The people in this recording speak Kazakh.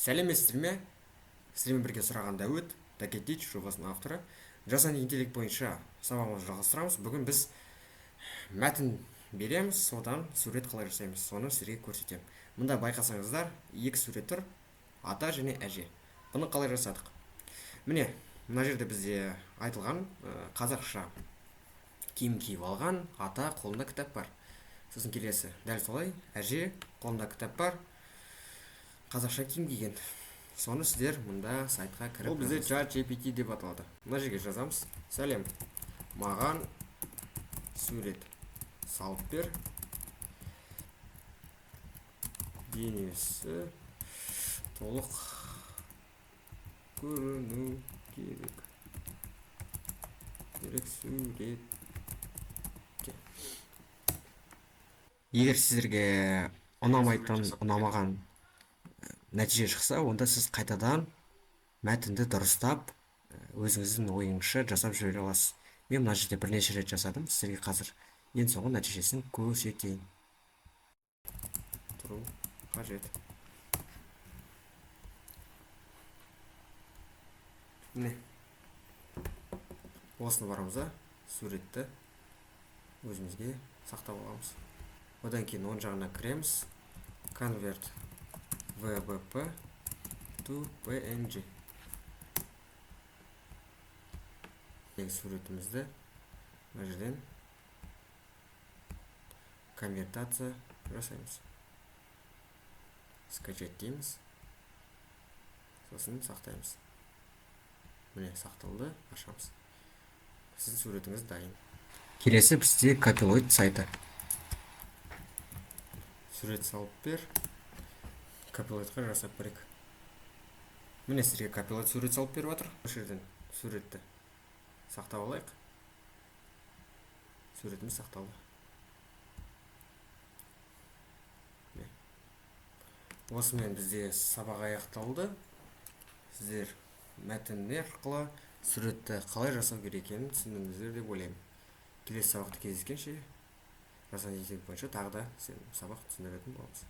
Сәлеметсіздер ме? Сіздермен бірге сұраған Дәуіт, Дакетич жобасының авторы. Жасанды интеллект бойынша сабағымызды жалғастырамыз. Бүгін біз мәтін береміз, содан сурет қалай жасаймыз, соны сізге көрсетемін. Мұнда байқасаңыздар, екі сурет тұр, ата және әже. Бұны қалай жасадық? Міне, мына жерде бізде айтылған қазақша киім киіп алған, ата қолында кітап бар. Сосын келесі, дәл солай, әже қолында кітап бар, қазақша киім киген. Соны сіздер мұнда сайтқа кіріп, ол бізде ChatGPT деп аталады. Мына жерге жазамыз: сәлем, маған сурет салып бер, денесі толық көріну керек суретте. Егер сіздерге ұнамаған нәтиже шықса, онда сіз қайтадан мәтінді дұрыстап, өзіңіздің ойыңызша жасап жібере аласыз. Мен мына жерде бірнеше рет жасадым, сіздерге қазір ең соңғы нәтижесін көрсетейін. Тұру қажет. Міне, осыны барамыз, суретті өзімізге сақтап аламыз. Одан кейін оң жағына кіреміз, convert VBP to PNG. Суретімізді мына жерден конвертация жасаймыз. Скачать дейміз. Сосын сақтаймыз. Міне, сақталды, ашамыз. Сіздің суретіңіз дайын. Келесі бізде Copilot сайты. Сурет салып бер, Copilotқа жасап берейік. Міне, сізге Copilot сурет салып беріп жатыр. Осы жерден суретті сақтап алайық. Суретіміз сақталды. Осымен бізде сабақ аяқталды. Сіздер мәтін арқылы суретті қалай жасау керек екенін түсіндіңіздер деп ойлаймын. Келесі сабақта кездескенше, жасанды интеллект бойынша тағы да сабақ түсіндіретін боламыз.